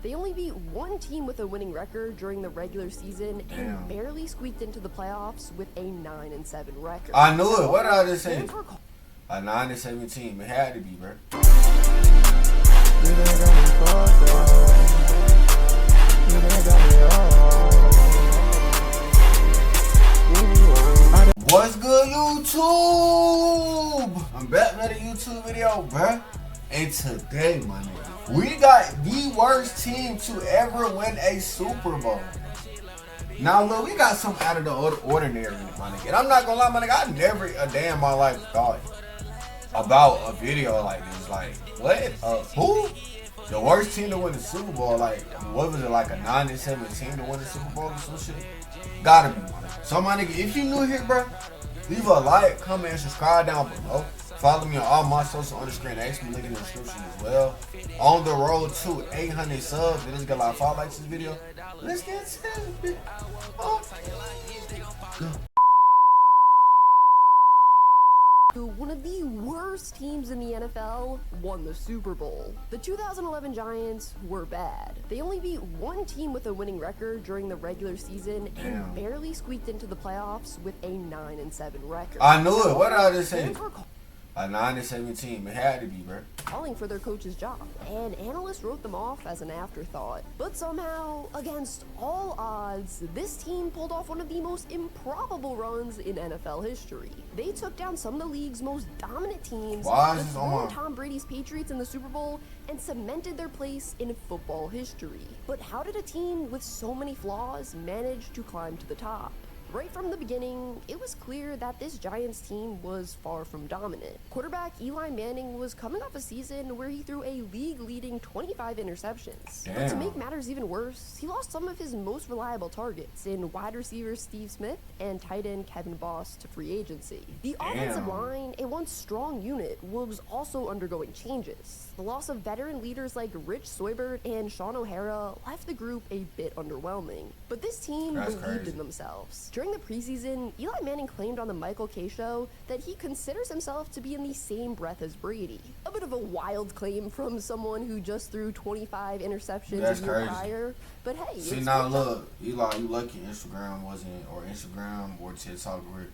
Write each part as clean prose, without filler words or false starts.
They only beat one team with a winning record during the regular season and barely squeaked into the playoffs with a 9-7 record. I knew it. What did I just say? A 9-7 team. It had to be, bro. What's good, YouTube? I'm back with a YouTube video, bruh. And today, my nigga, we got the worst team to ever win a Super Bowl. Now, look, we got something out of the ordinary, my nigga. And I'm not gonna lie, my nigga, I never a day in my life thought about a video like this. Like, what? Who? The worst team to win the Super Bowl? Like, what was it, like a 9-7 team to win the Super Bowl or some shit? Gotta be. So, my nigga, if you new here, bro, leave a like, comment, and subscribe down below. Follow me on all my social underscore X, link in the description as well. On the road to 800 subs. Let's get a lot of follow likes this video. Let's get to it. One of the worst teams in the NFL won the Super Bowl. The 2011 Giants were bad. They only beat one team with a winning record during the regular season and barely squeaked into the playoffs with a 9-7 record. I knew it. What did I just say? A 9-7 team. It had to be, bro. Calling for their coach's job, and analysts wrote them off as an afterthought. But somehow, against all odds, this team pulled off one of the most improbable runs in NFL history. They took down some of the league's most dominant teams, dethroned Tom Brady's Patriots in the Super Bowl, and cemented their place in football history. But how did a team with so many flaws manage to climb to the top? Right from the beginning, it was clear that this Giants team was far from dominant. Quarterback Eli Manning was coming off a season where he threw a league-leading 25 interceptions. But to make matters even worse, he lost some of his most reliable targets in wide receiver Steve Smith and tight end Kevin Boss to free agency. The offensive line, a once strong unit, was also undergoing changes. The loss of veteran leaders like Rich Soibert and Sean O'Hara left the group a bit underwhelming. But this team believed in themselves. During the preseason, Eli Manning claimed on the Michael Kay show that he considers himself to be in the same breath as Brady. A bit of a wild claim from someone who just threw 25 interceptions a year prior, but hey. See, now look, Eli, you lucky Instagram wasn't, or TikTok, or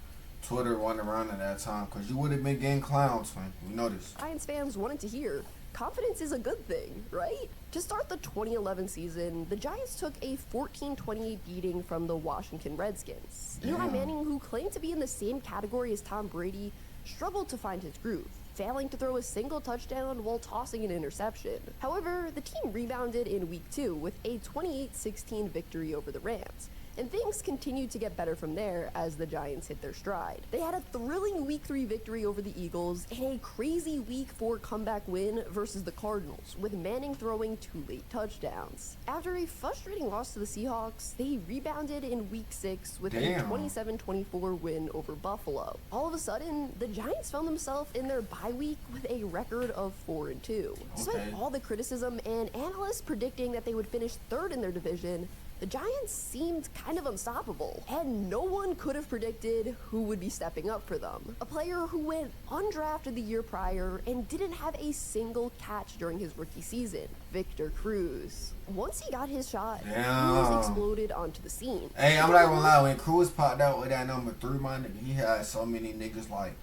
Twitter wasn't around at that time, because you would have been getting clowns, man. We know this. Giants fans wanted to hear. Confidence is a good thing, right? To start the 2011 season, the Giants took a 14-28 beating from the Washington Redskins. Eli Manning, who claimed to be in the same category as Tom Brady, struggled to find his groove, failing to throw a single touchdown while tossing an interception. However, the team rebounded in Week 2 with a 28-16 victory over the Rams. And things continued to get better from there as the Giants hit their stride. They had a thrilling Week 3 victory over the Eagles and a crazy Week 4 comeback win versus the Cardinals, with Manning throwing 2 late touchdowns. After a frustrating loss to the Seahawks, they rebounded in Week 6 with a 27-24 win over Buffalo. All of a sudden, the Giants found themselves in their bye week with a record of 4-2. Despite all the criticism and analysts predicting that they would finish third in their division, the Giants seemed kind of unstoppable, and no one could have predicted who would be stepping up for them. A player who went undrafted the year prior and didn't have a single catch during his rookie season, Victor Cruz. Once he got his shot, Cruz exploded onto the scene. Hey, I'm not gonna lie, when Cruz popped out with that number 3, my nigga, he had so many niggas like,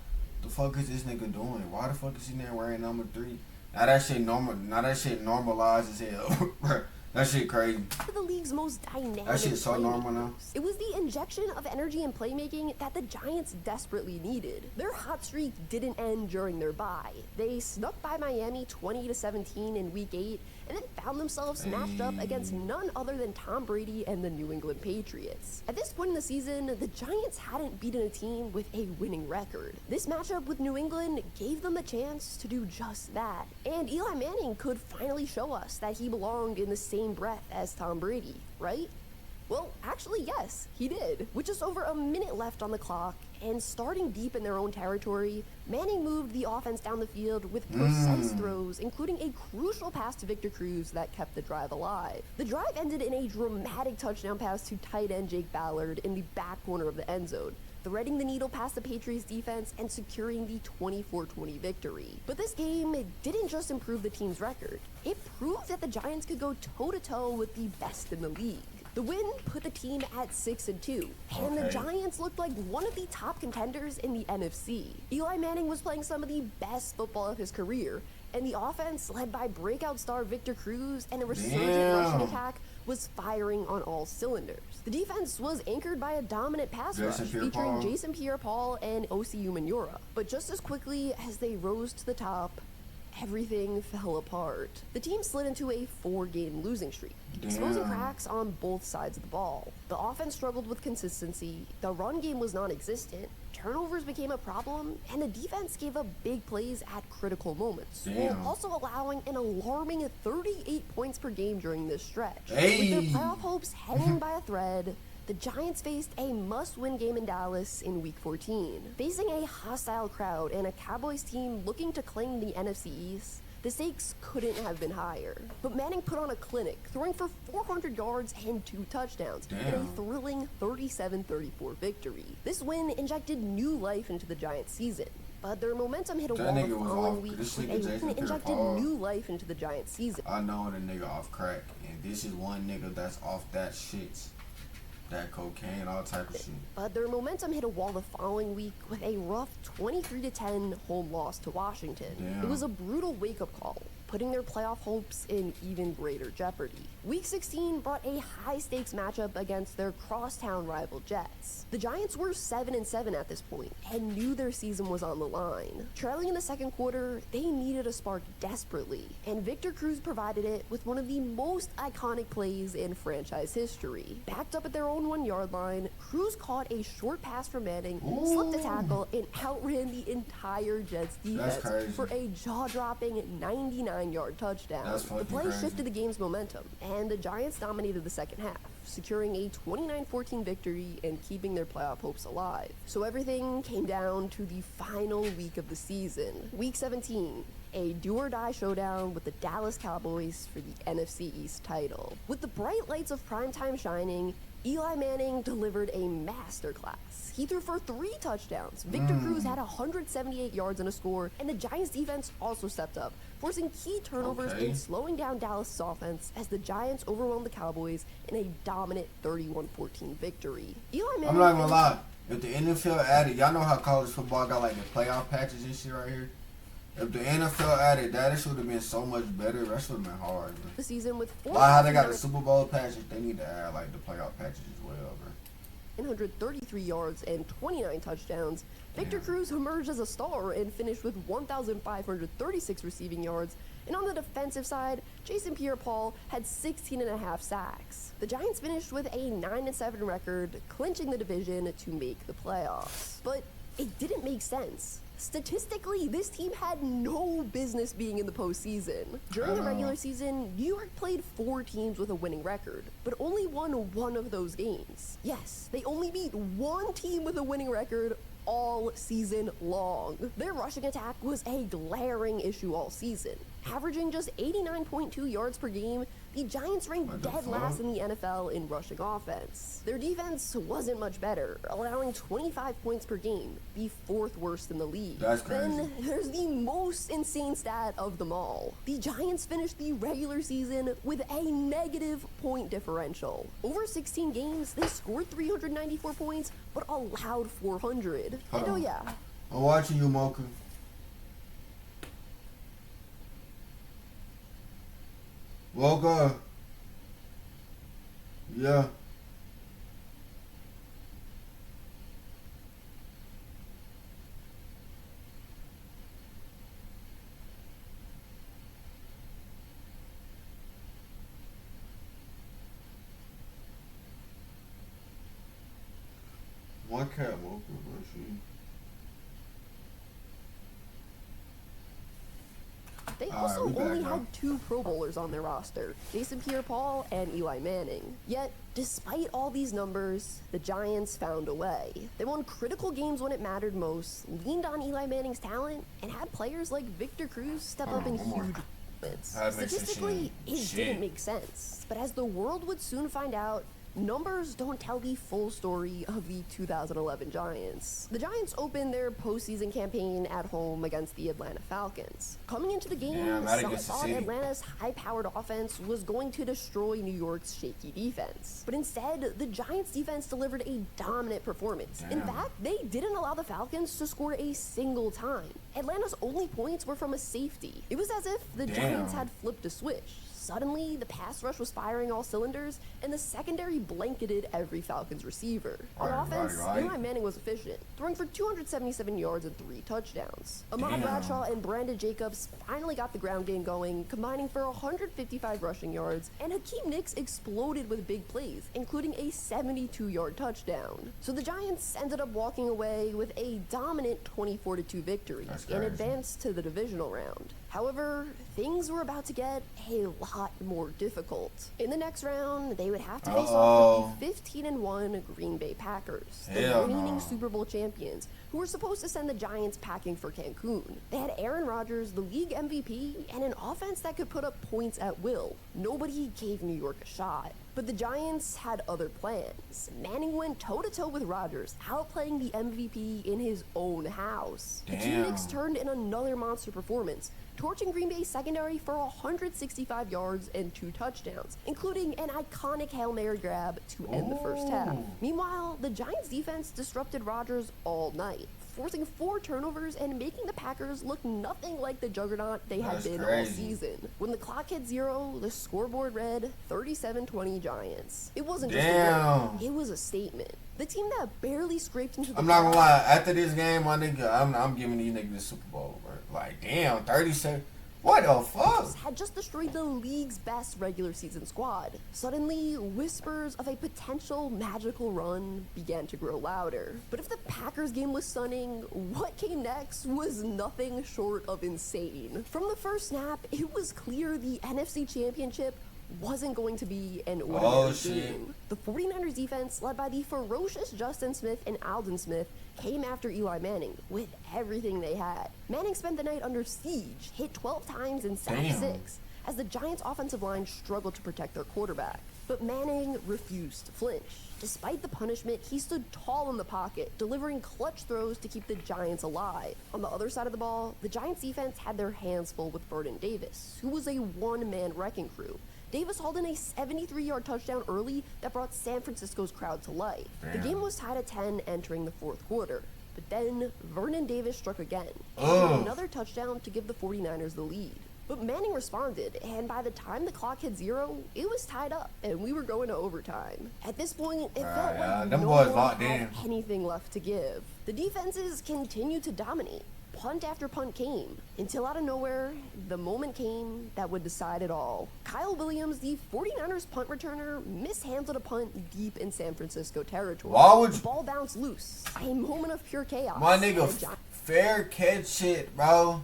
the fuck is this nigga doing? Why the fuck is he there wearing number 3? Now that shit normalized as hell, bro. That shit crazy. The league's most dynamic. That shit's so normal now. It was the injection of energy and playmaking that the Giants desperately needed. Their hot streak didn't end during their bye. They snuck by Miami 20-17 in Week 8 and then found themselves matched up against none other than Tom Brady and the New England Patriots. At this point in the season, the Giants hadn't beaten a team with a winning record. This matchup with New England gave them the chance to do just that. And Eli Manning could finally show us that he belonged in the same breath as Tom Brady, right? Well, actually, yes, he did. With just over a minute left on the clock and starting deep in their own territory, Manning moved the offense down the field with precise throws, including a crucial pass to Victor Cruz that kept the drive alive. The drive ended in a dramatic touchdown pass to tight end Jake Ballard in the back corner of the end zone. threading the needle past the Patriots defense and securing the 24-20 victory. But this game didn't just improve the team's record. It proved that the Giants could go toe-to-toe with the best in the league. The win put the team at 6-2, and the Giants looked like one of the top contenders in the NFC. Eli Manning was playing some of the best football of his career, and the offense, led by breakout star Victor Cruz and a resurgent rushing attack, was firing on all cylinders. The defense was anchored by a dominant pass rush featuring Jason Pierre-Paul and Osi Umenyiora. But just as quickly as they rose to the top, everything fell apart. The team slid into a 4-game losing streak, exposing cracks on both sides of the ball. The offense struggled with consistency, the run game was non-existent, turnovers became a problem, and the defense gave up big plays at critical moments, while also allowing an alarming 38 points per game during this stretch. With their playoff hopes hanging by a thread, the Giants faced a must-win game in Dallas in Week 14. Facing a hostile crowd and a Cowboys team looking to claim the NFC East, the stakes couldn't have been higher. But Manning put on a clinic, throwing for 400 yards and 2 touchdowns in a thrilling 37-34 victory. This win injected new life into the Giants' season. But their momentum hit a wall the following week with a win injected new life into the Giants' season. I know the nigga off crack, and this is one nigga that's off that shit. That cocaine, all type of shit. But their momentum hit a wall the following week with a rough 23-10 home loss to Washington. It was a brutal wake-up call, putting their playoff hopes in even greater jeopardy. Week 16 brought a high-stakes matchup against their crosstown rival Jets. The Giants were 7-7 at this point and knew their season was on the line. Trailing in the second quarter, they needed a spark desperately, and Victor Cruz provided it with one of the most iconic plays in franchise history. Backed up at their own 1-yard line, Cruz caught a short pass from Manning, slipped a tackle, and outran the entire Jets defense for a jaw-dropping 99-yard touchdown. The play shifted the game's momentum, and the Giants dominated the second half, securing a 29-14 victory and keeping their playoff hopes alive. So everything came down to the final week of the season. Week 17, a do-or-die showdown with the Dallas Cowboys for the NFC East title. With the bright lights of primetime shining, Eli Manning delivered a masterclass. He threw for 3 touchdowns. Victor Cruz had 178 yards and a score, and the Giants defense also stepped up, forcing key turnovers and slowing down Dallas' offense as the Giants overwhelmed the Cowboys in a dominant 31-14 victory. Eli Manning, I'm not gonna lie, if the NFL added, y'all know how college football got like the playoff patches and shit right here? If the NFL added that, it should have been so much better. That should have been hard, bro. The season with 4 how they got the Super Bowl patches, they need to add like the playoff patches as well, bro. 133 yards and 29 touchdowns, Victor Cruz emerged as a star and finished with 1,536 receiving yards. And on the defensive side, Jason Pierre-Paul had 16.5 sacks. The Giants finished with a 9-7 record, clinching the division to make the playoffs. But it didn't make sense. Statistically, this team had no business being in the postseason. During the regular season, New York played 4 teams with a winning record, but only won 1 of those games. Yes, they only beat 1 team with a winning record all season long. Their rushing attack was a glaring issue all season. Averaging just 89.2 yards per game, the Giants ranked dead last in the NFL in rushing offense. Their defense wasn't much better, allowing 25 points per game, the 4th worst in the league. That's crazy. Then there's the most insane stat of them all. The Giants finished the regular season with a negative point differential. Over 16 games, they scored 394 points, but allowed 400. And oh yeah, I'm watching you, Mocha. Woke up. Yeah. One cat woke up, she. They also only had 2 Pro Bowlers on their roster, Jason Pierre-Paul and Eli Manning. Yet, despite all these numbers, the Giants found a way. They won critical games when it mattered most, leaned on Eli Manning's talent, and had players like Victor Cruz step up in huge moments. Statistically, it didn't make sense. But as the world would soon find out, numbers don't tell the full story of the 2011 Giants. The Giants opened their postseason campaign at home against the Atlanta Falcons. Coming into the game, some thought Atlanta's high-powered offense was going to destroy New York's shaky defense. But instead, the Giants defense delivered a dominant performance. In fact, they didn't allow the Falcons to score a single time. Atlanta's only points were from a safety. It was as if the Giants had flipped a switch. Suddenly, the pass rush was firing all cylinders, and the secondary blanketed every Falcons receiver. On offense, Eli Manning was efficient, throwing for 277 yards and 3 touchdowns. Ahmad Bradshaw and Brandon Jacobs finally got the ground game going, combining for 155 rushing yards, and Hakeem Nicks exploded with big plays, including a 72-yard touchdown. So the Giants ended up walking away with a dominant 24-2 victory and advanced to the divisional round. However, things were about to get a lot more difficult. In the next round, they would have to face off with the 15-1 Green Bay Packers, the reigning Super Bowl champions, who were supposed to send the Giants packing for Cancun. They had Aaron Rodgers, the league MVP, and an offense that could put up points at will. Nobody gave New York a shot. But the Giants had other plans. Manning went toe-to-toe with Rodgers, outplaying the MVP in his own house. Hakeem Nicks turned in another monster performance, torching Green Bay's secondary for 165 yards and 2 touchdowns, including an iconic Hail Mary grab to end the first half. Meanwhile, the Giants' defense disrupted Rodgers all night, forcing 4 turnovers and making the Packers look nothing like the juggernaut they had been all season. When the clock hit 0, the scoreboard read 37-20 Giants. It wasn't just a win, it was a statement. The team that barely scraped into the I'm not gonna lie, after this game, my nigga, I'm giving these niggas the Super Bowl, bro. Like, damn, 37. What the fuck? Had just destroyed the league's best regular season squad. Suddenly, whispers of a potential magical run began to grow louder. But if the Packers game was stunning, what came next was nothing short of insane. From the first snap, it was clear the NFC Championship wasn't going to be an ordinary game. The 49ers defense, led by the ferocious Justin Smith and Aldon Smith, came after Eli Manning with everything they had. Manning spent the night under siege, hit 12 times and sacked 6, as the Giants' offensive line struggled to protect their quarterback. But Manning refused to flinch. Despite the punishment, he stood tall in the pocket, delivering clutch throws to keep the Giants alive. On the other side of the ball, the Giants' defense had their hands full with Vernon Davis, who was a one-man wrecking crew. Davis hauled in a 73-yard touchdown early that brought San Francisco's crowd to life. The game was tied at 10 entering the 4th quarter. But then, Vernon Davis struck again, another touchdown to give the 49ers the lead. But Manning responded, and by the time the clock hit 0, it was tied up, and we were going to overtime. At this point, it felt like no one had anything left to give. The defenses continued to dominate. Punt after punt came, until out of nowhere, the moment came that would decide it all. Kyle Williams, the 49ers punt returner, mishandled a punt deep in San Francisco territory. The ball bounced loose. A moment of pure chaos. My nigga, fair catch it, bro.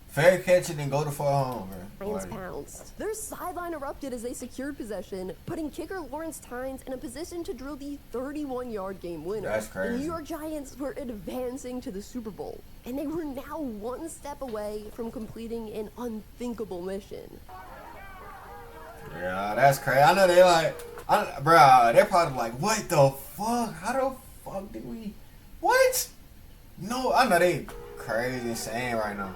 Fair catch it and go to far home, bro. Giants pounced. Their sideline erupted as they secured possession, putting kicker Lawrence Tynes in a position to drill the 31-yard game winner. That's crazy. The New York Giants were advancing to the Super Bowl, and they were now one step away from completing an unthinkable mission. Yeah, that's crazy. I know they bro, they're probably like, what the fuck? How the fuck did we? What? No, I know they crazy insane right now.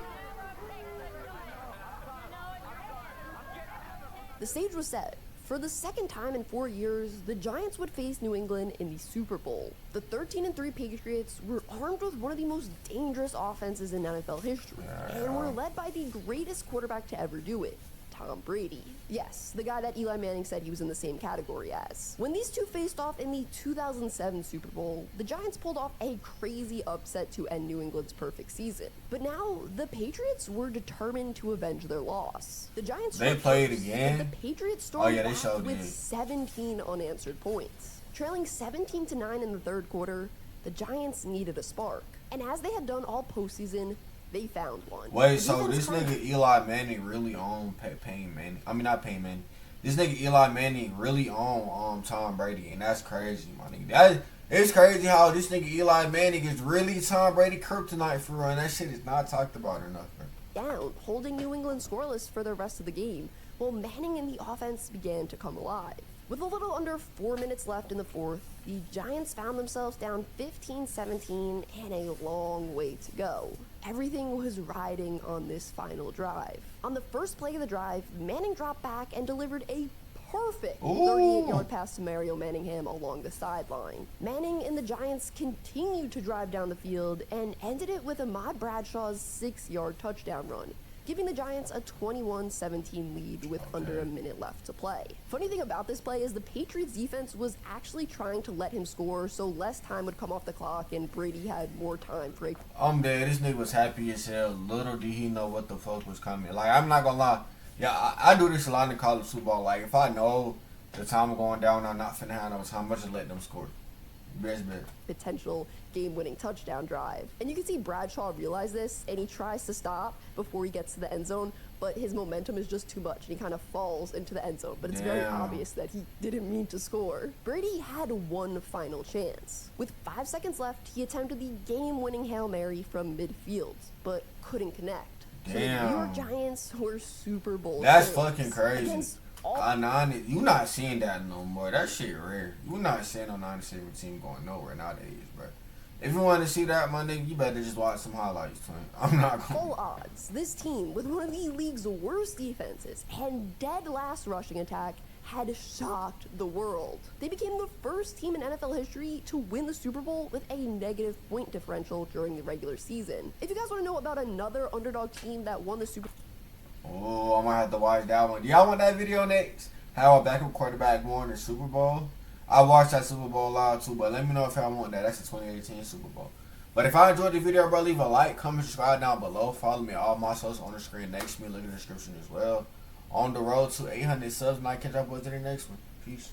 The stage was set. For the second time in 4 years, the Giants would face New England in the Super Bowl. The 13-3 Patriots were armed with one of the most dangerous offenses in NFL history, and were led by the greatest quarterback to ever do it, Tom Brady. Yes, the guy that Eli Manning said he was in the same category as. When these two faced off in the 2007 Super Bowl, the Giants pulled off a crazy upset to end New England's perfect season. But now, the Patriots were determined to avenge their loss. The Giants played again. The Patriots stormed back with 17 unanswered points. Trailing 17-9 in the 3rd quarter, the Giants needed a spark. And as they had done all postseason, they found one. Wait, so this nigga Eli Manning really owned Peyton Manning? I mean, not Peyton Manning. This nigga Eli Manning really owned Tom Brady, and that's crazy, my nigga. It's crazy how this nigga Eli Manning is really Tom Brady kryptonite for real, and that shit is not talked about enough, man. Down, holding New England scoreless for the rest of the game, while Manning and the offense began to come alive. With a little under 4 minutes left in the fourth, the Giants found themselves down 15-17 and a long way to go. Everything was riding on this final drive. On the first play of the drive, Manning dropped back and delivered a perfect 38-yard pass to Mario Manningham along the sideline. Manning and the Giants continued to drive down the field and ended it with Ahmad Bradshaw's 6-yard touchdown run, giving the Giants a 21-17 lead with under a minute left to play. Funny thing about this play is the Patriots defense was actually trying to let him score so less time would come off the clock and Brady had more time for a... I'm dead. This nigga was happy as hell. Little did he know what the fuck was coming. Like, I'm not gonna lie. Yeah, I do this a lot in college football. Like, if I know the time going down, I'm not finna have no time. I'm just let them score. Best bet. Potential game-winning touchdown drive. And you can see Bradshaw realize this, and he tries to stop before he gets to the end zone, but his momentum is just too much, and he kind of falls into the end zone. But it's very obvious that he didn't mean to score. Brady had one final chance. With 5 seconds left, he attempted the game-winning Hail Mary from midfield, but couldn't connect. So the New York Giants were Super Bowl That's champs fucking crazy. against You not seeing that no more. That shit rare. You not seeing no 97 team going nowhere nowadays, bro. If you want to see that, my nigga, you better just watch some highlights, twin. I'm not going. Full odds, this team with one of the league's worst defenses and dead last rushing attack had shocked the world. They became the first team in NFL history to win the Super Bowl with a negative point differential during the regular season. If you guys want to know about another underdog team that won the Super Bowl, Oh, I might have to watch that one. Do y'all want that video next? How a backup quarterback won the Super Bowl? I watched that Super Bowl live too, but let me know if y'all want that. That's the 2018 Super Bowl. But if I enjoyed the video, bro, leave a like, comment, subscribe down below. Follow me on all my socials on the screen next to me. Look in the description as well. On the road to 800 subs, and I catch up with you in the next one. Peace.